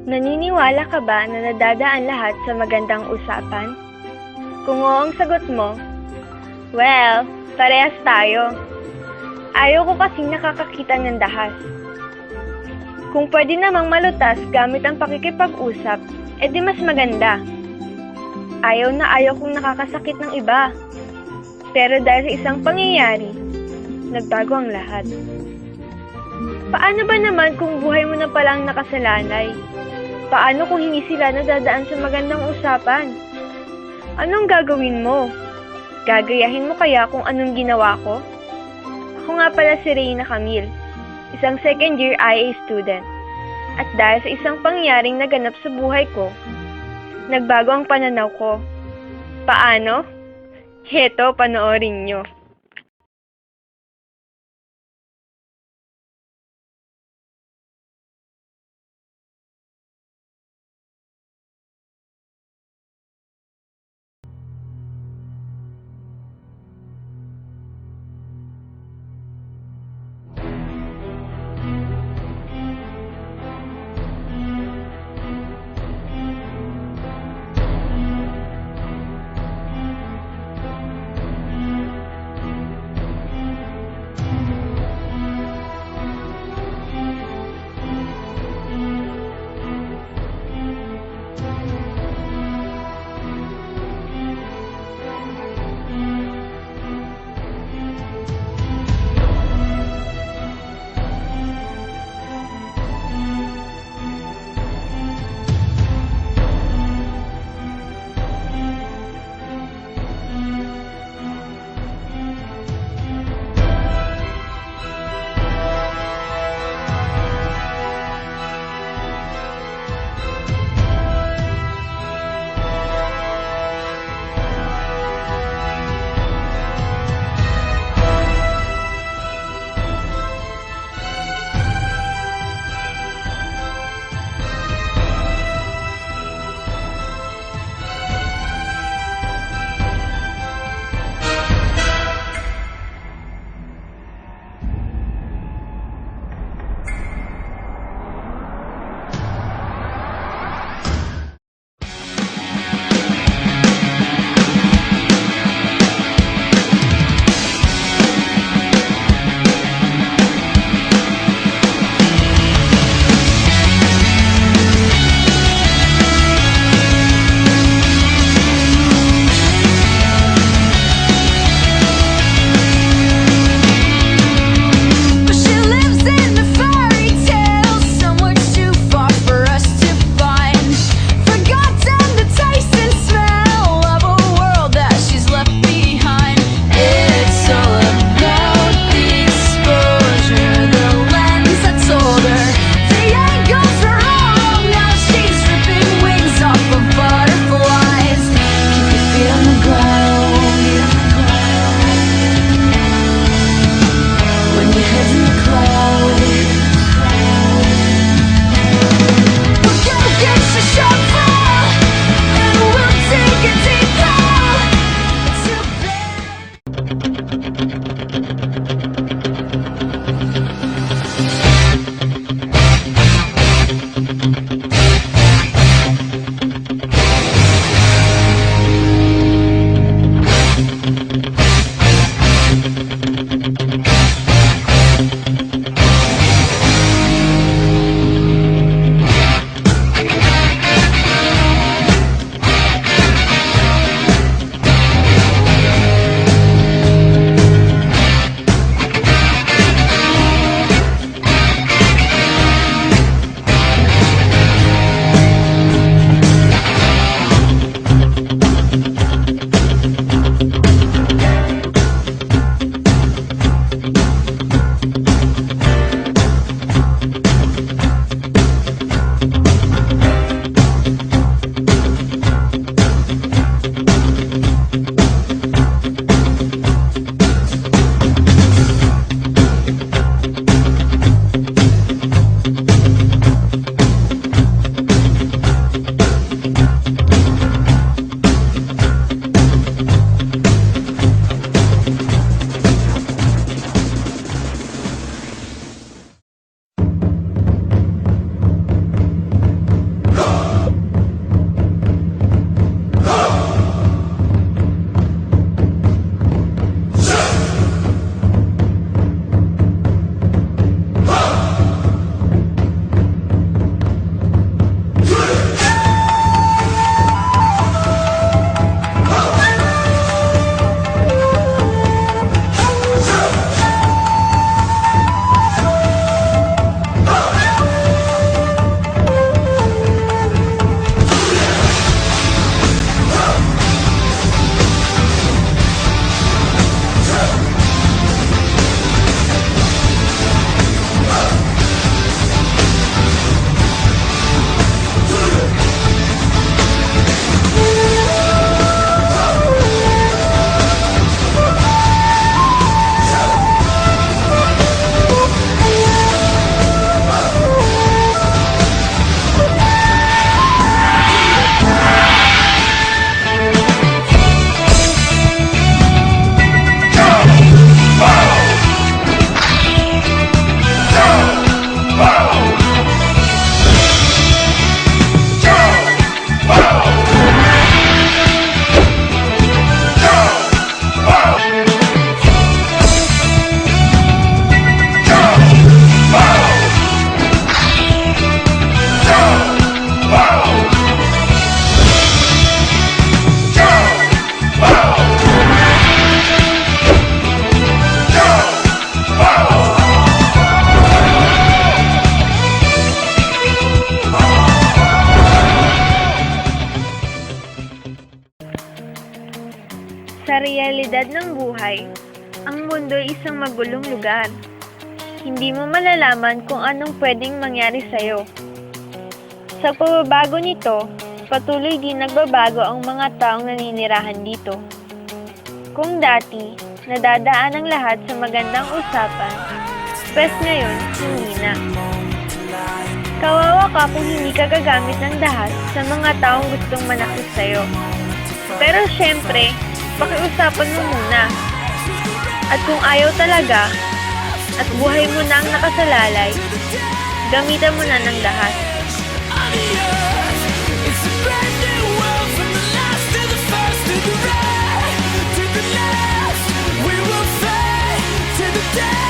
Naniniwala ka ba na nadadaan lahat sa magandang usapan? Kung oo ang sagot mo, well, parehas tayo. Ayaw ko kasing nakakakita ng dahas. Kung pwede namang malutas gamit ang pakikipag-usap, edi mas maganda. Ayaw na ayaw kong nakakasakit ng iba. Pero dahil sa isang pangyayari, nagbago ang lahat. Paano ba naman kung buhay mo na palang nakasalalay? Paano kung hindi sila nadadaan sa magandang usapan? Anong gagawin mo? Gagayahin mo kaya kung anong ginawa ko? Ako nga pala si Reyna Camille, isang second year IA student. At dahil sa isang pangyaring naganap sa buhay ko, nagbago ang pananaw ko. Paano? Heto, panoorin nyo. realidad ng buhay, ang mundo ay isang magulong lugar. Hindi mo malalaman kung anong pwedeng mangyari sa'yo. Sa pagbabago nito, patuloy din nagbabago ang mga taong naninirahan dito. Kung dati, nadadaan ang lahat sa magandang usapan, pwes ngayon, hindi na. Kawawa ka kung hindi ka gagamit ng dahas sa mga taong gustong manakit sa'yo. Pero syempre, pakiusapan mo muna. At kung ayaw talaga, at buhay mo na ang nakasalalay, gamitan mo na ng dahas. It's a brand new world from the last to the first to the right to the left. We will fight to the death.